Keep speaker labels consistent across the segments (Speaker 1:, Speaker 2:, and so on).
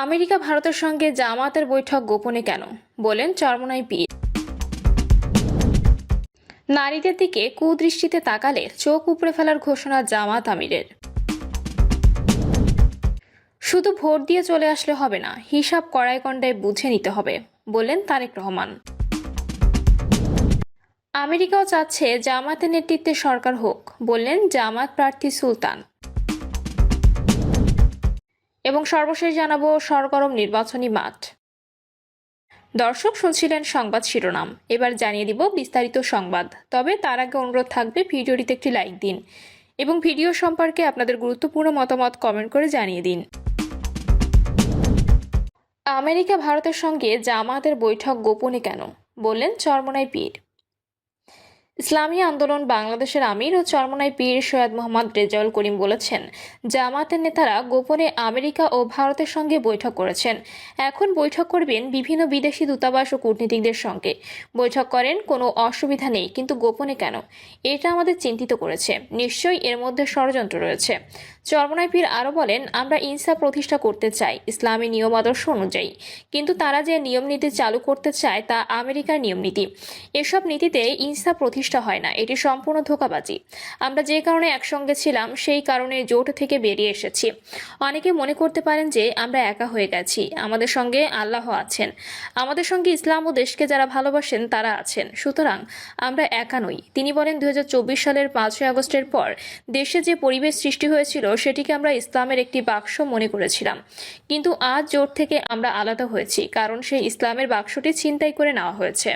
Speaker 1: America ভারতের সঙ্গে জামাতের বৈঠক গোপনে কেন, বলেন চরমোনাই পীর। নারীদের দিকে কুদৃষ্টিতে তাকালে চোখ উপড়ে ফেলার ঘোষণা জামাত আমিরের। শুধু ভোট দিয়ে চলে আসলে হবে না, হিসাব কড়ায় কন্ডায় বুঝে নিতে হবে, বললেন তারেক রহমান। আমেরিকাও চাচ্ছে জামাতের নেতৃত্বে সরকার হোক, বললেন জামাত প্রার্থী সুলতান। এবং সর্বশেষ জানাবো সরগরম নির্বাচনী মাঠ। দর্শক শুনছিলেন সংবাদ শিরোনাম, এবার জানিয়ে দিব বিস্তারিত সংবাদ। তবে তার আগে অনুরোধ থাকবে ভিডিওটিতে একটি লাইক দিন এবং ভিডিও সম্পর্কে আপনাদের গুরুত্বপূর্ণ মতামত কমেন্ট করে জানিয়ে দিন। আমেরিকা ভারতের সঙ্গে জামাতের বৈঠক গোপনে কেন, বললেন চরমোনাই পীর। ইসলামী আন্দোলন বাংলাদেশের আমির ও চরমোনাই পীর সৈয়দ মোহাম্মদ রেজাউল করিম বলেছেন, জামাতের নেতারা গোপনে আমেরিকা ও ভারতের সঙ্গে বৈঠক করেছেন। এখন বৈঠক করবেন বিভিন্ন বিদেশি দূতাবাস ও কূটনীতিকদের সঙ্গে। বৈঠক করেন, কোনো অসুবিধা নেই, কিন্তু গোপনে কেন? এটা আমাদের চিন্তিত করেছে। নিশ্চয়ই এর মধ্যে ষড়যন্ত্র রয়েছে। চরমোনাই পীর আরও বলেন, আমরা ইনসাফ প্রতিষ্ঠা করতে চাই ইসলামী নিয়ম আদর্শ অনুযায়ী, কিন্তু তারা যে নিয়ম নীতি চালু করতে চায় তা আমেরিকার নিয়ম নীতি। এসব নীতিতে ইনসাফ প্রতিষ্ঠা হয় না, এটি সম্পূর্ণ ধোঁকাবাজি। আমরা যে কারণে একসঙ্গে ছিলাম সেই কারণে জোট থেকে বেরিয়ে এসেছি। অনেকে মনে করতে পারেন যে আমরা একা হয়ে গেছি, আমাদের সঙ্গে আল্লাহ আছেন, আমাদের সঙ্গে ইসলাম ও দেশকে যারা ভালোবাসেন তারা আছেন, সুতরাং আমরা একা নই। তিনি বলেন, 2024 সালের 5ই আগস্টের পর দেশে যে পরিবেশ সৃষ্টি হয়েছিল সেটিকে আমরা ইসলামের একটি বাক্স মনে করেছিলাম, কিন্তু আজ জোট থেকে আমরা আলাদা হয়েছি, কারণ সেই ইসলামের বাক্সটি ছিনতাই করে নেওয়া হয়েছে।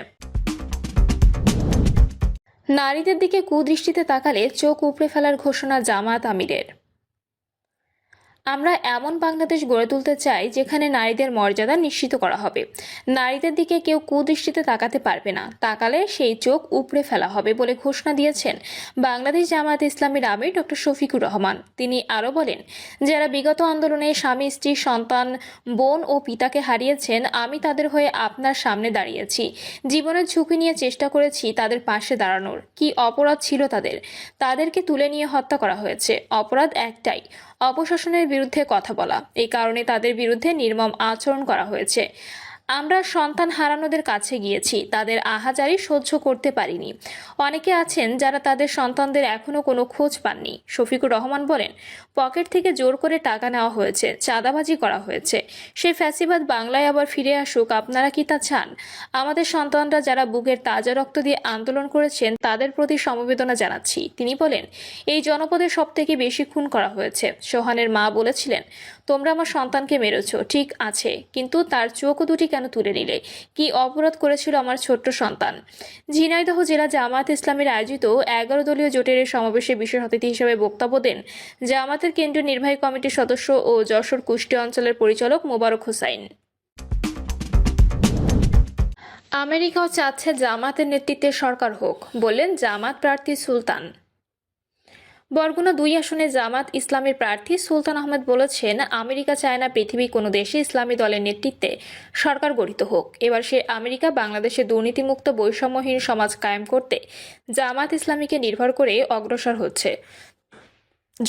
Speaker 1: নারীদের দিকে কুদৃষ্টিতে তাকালে চোখ উপড়ে ফেলার ঘোষণা জামাত আমিরের। আমরা এমন বাংলাদেশ গড়ে তুলতে চাই যেখানে নারীদের মর্যাদা নিশ্চিত করা হবে। নারীদের দিকে কেউ কুদৃষ্টিতে তাকাতে পারবে না, তাকালে সেই চোখ উপড়ে ফেলা হবে বলে ঘোষণা দিয়েছেন বাংলাদেশ জামাত ইসলামীর আমির ডক্টর শফিকুর রহমান। তিনি আরও বলেন, যারা বিগত আন্দোলনে স্বামী, স্ত্রী, সন্তান, বোন ও পিতাকে হারিয়েছেন, আমি তাদের হয়ে আপনার সামনে দাঁড়িয়েছি। জীবনের ঝুঁকি নিয়ে চেষ্টা করেছি তাদের পাশে দাঁড়ানোর। কি অপরাধ ছিল তাদের? তাদেরকে তুলে নিয়ে হত্যা করা হয়েছে। অপরাধ একটাই, অপশাসনের বিরুদ্ধে কথা বলা। এই কারণে তাদের বিরুদ্ধে নির্মম আচরণ করা হয়েছে। আমরা সন্তান হারানোদের কাছে গিয়েছি, তাদের আহাজারি সহ্য করতে পারিনি। অনেকে আছেন যারা তাদের সন্তানদের এখনো কোনো খোঁজ পাননি। শফিকুর রহমান বলেন, পকেট থেকে জোর করে টাকা নেওয়া হয়েছে, চাঁদাবাজি করা হয়েছে। সেই ফ্যাসিবাদ বাংলায় আবার ফিরে আসুক, আপনারা কি তা চান? আমাদের সন্তানরা যারা বুকের তাজা রক্ত দিয়ে আন্দোলন করেছেন তাদের প্রতি সমবেদনা জানাচ্ছি। তিনি বলেন, এই জনপদে সবথেকে বেশি খুন করা হয়েছে। সোহানের মা বলেছিলেন, তোমরা আমার সন্তানকে মেরেছ, ঠিক আছে, কিন্তু তার চোখ দুটি কেন তুলে নিলে? কি অপরাধ করেছিল আমার ছোট্ট সন্তান? ঝিনাইদহ জেলা জামাত ইসলামীর আয়োজিত 11 দলীয় জোটের সমাবেশে বিশেষ অতিথি হিসেবে বক্তব্য দেন জামাতের কেন্দ্রীয় নির্বাহী কমিটির সদস্য ও যশোর কুষ্টিয়া অঞ্চলের পরিচালক মোবারক হোসাইন। আমেরিকাও চাচ্ছে জামাতের নেতৃত্বে সরকার হোক, বললেন জামাত প্রার্থী সুলতান। বরগুনা 2 আসনে জামাত ইসলামের প্রার্থী সুলতান আহমেদ বলেছেন, আমেরিকা চায় না পৃথিবীর কোনো দেশে ইসলামী দলের নেতৃত্বে সরকার গঠিত হোক। এবার সে আমেরিকা বাংলাদেশে দুর্নীতিমুক্ত বৈষম্যহীন সমাজ কায়েম করতে জামাত ইসলামীকে নির্ভর করে অগ্রসর হচ্ছে।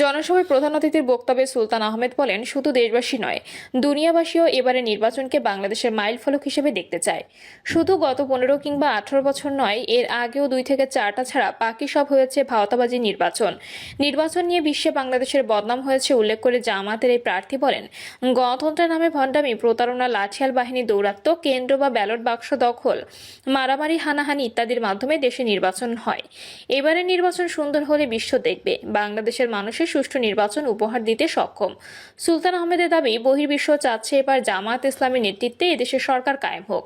Speaker 1: জনসভায় প্রধান অতিথির বক্তব্যে সুলতান আহমেদ বলেন, শুধু দেশবাসী নয়, দুনিয়াবাসীও এবারে নির্বাচনকে বাংলাদেশের মাইল ফলক হিসেবে দেখতে চায়। শুধু গত 15 কিংবা 18 বছর নয়, এর আগেও 2 থেকে 4টা ছাড়া বাকি সব হয়েছে ভাওতাবাজি নির্বাচন নিয়ে বিশ্বে বাংলাদেশের বদনাম হয়েছে উল্লেখ করে জামাতের এই প্রার্থী বলেন, গণতন্ত্রের নামে ভণ্ডামি, প্রতারণা, লাঠিয়াল বাহিনী দৌরাত্ম্য, কেন্দ্র বা ব্যালট বাক্স দখল, মারামারি, হানাহানি ইত্যাদির মাধ্যমে দেশে নির্বাচন হয়। এবারে নির্বাচন সুন্দর হলে বিশ্ব দেখবে বাংলাদেশের মানুষের সুষ্ঠু নির্বাচন উপহার দিতে সক্ষম। সুলতান আহমেদের দাবি, বহির্বিশ্ব চাচ্ছে এবার জামাত ইসলামের নেতৃত্বে এদেশের সরকার কায়েম হোক।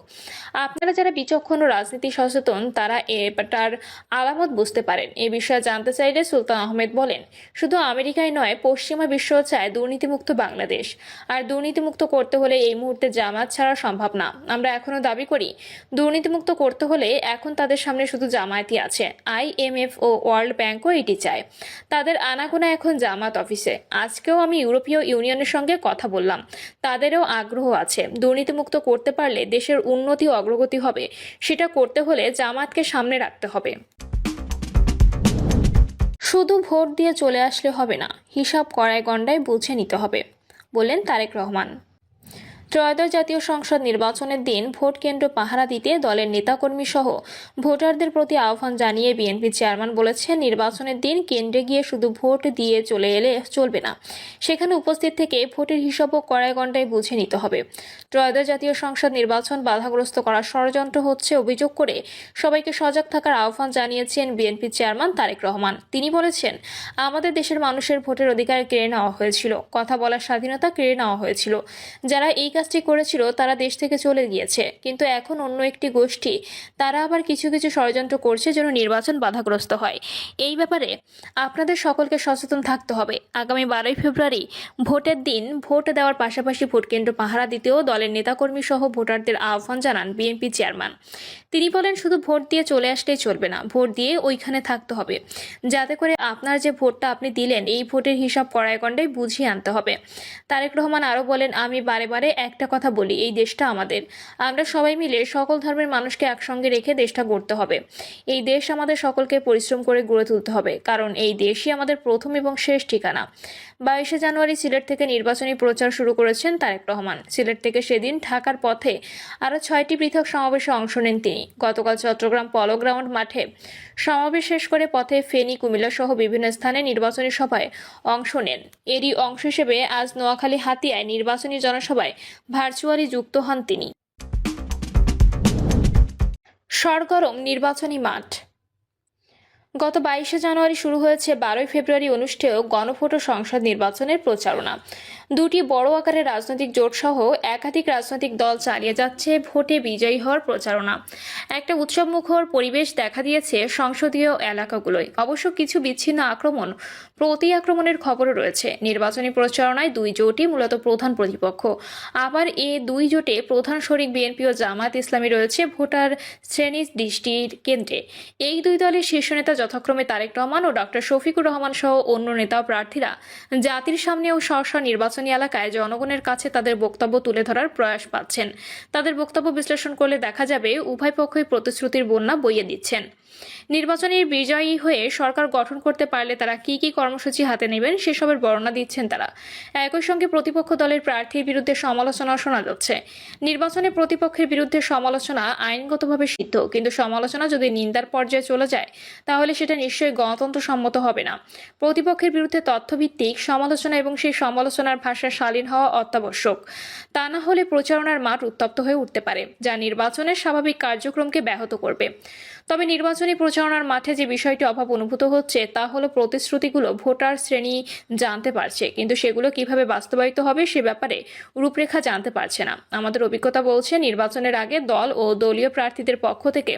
Speaker 1: আপনারা যারা বিচক্ষণ ও রাজনীতি সচেতন তারা এটার আলামত বুঝতে পারেন। এ বিষয়ে জানতে চাইলে সুলতান আহমেদ বলেন, শুধু আমেরিকায় নয়, পশ্চিমা বিশ্ব চায় দুর্নীতিমুক্ত বাংলাদেশ। আর দুর্নীতিমুক্ত করতে হলে এই মুহূর্তে জামাত ছাড়া সম্ভব না। আমরা এখনো দাবি করি, দুর্নীতিমুক্ত করতে হলে এখন তাদের সামনে শুধু জামায়াতই আছে। IMF ও ওয়ার্ল্ড ব্যাংকও এটি চায়। তাদের আনাগোনা এখন জামাত অফিসে। আজকেও আমি ইউরোপীয় ইউনিয়নের সঙ্গে কথা বললাম, তাদেরও আগ্রহ আছে। দুর্নীতিমুক্ত করতে পারলে দেশের উন্নতি ও অগ্রগতি হবে। সেটা করতে হলে জামাতকে সামনে রাখতে হবে। শুধু ভোট দিয়ে চলে আসলে হবে না, হিসাব কড়ায় গন্ডায় বুঝে নিতে হবে, বললেন তারেক রহমান। ত্রয়োদশ জাতীয় সংসদ নির্বাচনের দিন ভোট কেন্দ্র পাহারা দিতে দলের নেতাকর্মী সহ ভোটারদের প্রতি আহ্বান জানিয়ে বিএনপি চেয়ারম্যান বলেছেন, নির্বাচনের দিন কেন্দ্রে গিয়ে শুধু ভোট দিয়ে চলে এলে চলবে না, সেখানে উপস্থিত থেকে ভোটের হিসাবও কড়াই গণ্ডায় বুঝে নিতে হবে। ত্রয়োদশ জাতীয় সংসদ নির্বাচন বাধাগ্রস্ত করার ষড়যন্ত্র হচ্ছে অভিযোগ করে সবাইকে সজাগ থাকার আহ্বান জানিয়েছেন বিএনপি চেয়ারম্যান তারেক রহমান। তিনি বলেছেন, আমাদের দেশের মানুষের ভোটের অধিকার কেড়ে নেওয়া হয়েছিল, কথা বলার স্বাধীনতা কেড়ে নেওয়া হয়েছিল। যারা এই কাজটি করেছিল তারা দেশ থেকে চলে গিয়েছে, কিন্তু এখন অন্য একটি গোষ্ঠী তারা আবার কিছু কিছু ষড়যন্ত্র করছে যেন নির্বাচন বাধাগ্রস্ত হয়। এই ব্যাপারে আপনাদের সকলকে সচেতন থাকতে হবে। আগামী 12ই ফেব্রুয়ারি ভোটের দিন ভোট দেওয়ার পাশাপাশি ভোট কেন্দ্র পাহারা দিতেও দলের নেতাকর্মী সহ ভোটারদের আহ্বান জানান বিএনপি চেয়ারম্যান। তিনি বলেন, শুধু ভোট দিয়ে চলে আসলেই চলবে না, ভোট দিয়ে ওইখানে থাকতে হবে, যাতে করে আপনার যে ভোটটা আপনি দিলেন এই ভোটের হিসাব কড়াই গণ্ডায় বুঝিয়ে আনতে হবে। তারেক রহমান আরও বলেন, আমি বারে বারে একটা কথা বলি, এই দেশটা আমাদের, আমরা সবাই মিলে সকল ধর্মের মানুষকে একসঙ্গে রেখে দেশটা গড়তে হবে। এই দেশ আমাদের সকলকে পরিশ্রম করে গড়ে তুলতে হবে, কারণ এই দেশই আমাদের প্রথম এবং শেষ ঠিকানা। 22শে জানুয়ারি সিলেট থেকে নির্বাচনী প্রচার শুরু করেছেন তারেক রহমান। সিলেট থেকে সেদিন ঢাকার পথে আরও 6টি পৃথক সমাবেশে অংশ নেন তিনি। গতকাল চট্টগ্রাম পলো গ্রাউন্ড মাঠে সমাবেশ শেষ করে পথে ফেনী, কুমিল্লা সহ বিভিন্ন স্থানে নির্বাচনী সভায় অংশ নেন। এরই অংশ হিসেবে আজ নোয়াখালী হাতিয়ায় নির্বাচনী জনসভায় ভার্চুয়ালি যুক্ত হন তিনি। সরগরম নির্বাচনী মাঠ। গত 22শে জানুয়ারি শুরু হয়েছে 12ই ফেব্রুয়ারি অনুষ্ঠেয় গণভোট ও সংসদ নির্বাচনের প্রচারণা। দুটি বড় আকারের রাজনৈতিক জোট সহ একাধিক রাজনৈতিক দল চালিয়ে যাচ্ছে ভোটে বিজয়ী হওয়ার প্রচারণা। একটা উৎসবমুখর পরিবেশ দেখা দিয়েছে সংসদীয় এলাকাগুলোয়। অবশ্য কিছু বিচ্ছিন্ন আক্রমণ, প্রতি আক্রমণের খবরও রয়েছে। নির্বাচনী প্রচারণায় দুই জোটই মূলত প্রধান প্রতিপক্ষ। আবার এ দুই জোটে প্রধান শরিক বিএনপি ও জামায়াত ইসলামী রয়েছে ভোটার শ্রেণী দৃষ্টির কেন্দ্রে। এই দুই দলের শীর্ষ নেতা যথাক্রমে তারেক রহমান ও ডক্টর শফিকুর রহমান সহ অন্য নেতা প্রার্থীরা জাতির সামনে ও স্ব নির্বাচনী এলাকায় জনগণের কাছে তাদের বক্তব্য তুলে ধরার প্রয়াস পাচ্ছেন। তাদের বক্তব্য বিশ্লেষণ করলে দেখা যাবে উভয় পক্ষই প্রতিশ্রুতির বন্যা বইয়ে দিচ্ছেন। নির্বাচনের বিজয়ী হয়ে সরকার গঠন করতে পারলে তারা কি কি কর্মসূচি হাতে নেবেন সেসবের বর্ণনা দিচ্ছেন তারা। একই সঙ্গে প্রতিপক্ষ দলের প্রার্থীর বিরুদ্ধে সমালোচনা শোনা যাচ্ছে। নির্বাচনে প্রতিপক্ষের বিরুদ্ধে সমালোচনা আইনগতভাবে সিদ্ধ, কিন্তু সমালোচনা যদি নিন্দার পর্যায়ে চলে যায় তাহলে সেটা নিশ্চয়ই গণতন্ত্রসম্মত হবে না। প্রতিপক্ষের বিরুদ্ধে তথ্যভিত্তিক সমালোচনা এবং সেই সমালোচনার ভাষা শালীন হওয়া অত্যাবশ্যক। তা না হলে প্রচারণার মাঠ উত্তপ্ত হয়ে উঠতে পারে, যা নির্বাচনের স্বাভাবিক কার্যক্রমকে ব্যাহত করবে। তবে নির্বাচনী প্রচারণার মাঠে যে বিষয়টি অভাব অনুভূত হচ্ছে তা হলো প্রতিশ্রুতিগুলো ভোটার শ্রেণী জানতে পারছে, কিন্তু সেগুলো কিভাবে বাস্তবায়িত হবে সে ব্যাপারে রূপরেখা জানতে পারছে না। আমাদের অভিজ্ঞতা বলছে, নির্বাচনের আগে দল ও দলীয় প্রার্থীদের পক্ষ থেকে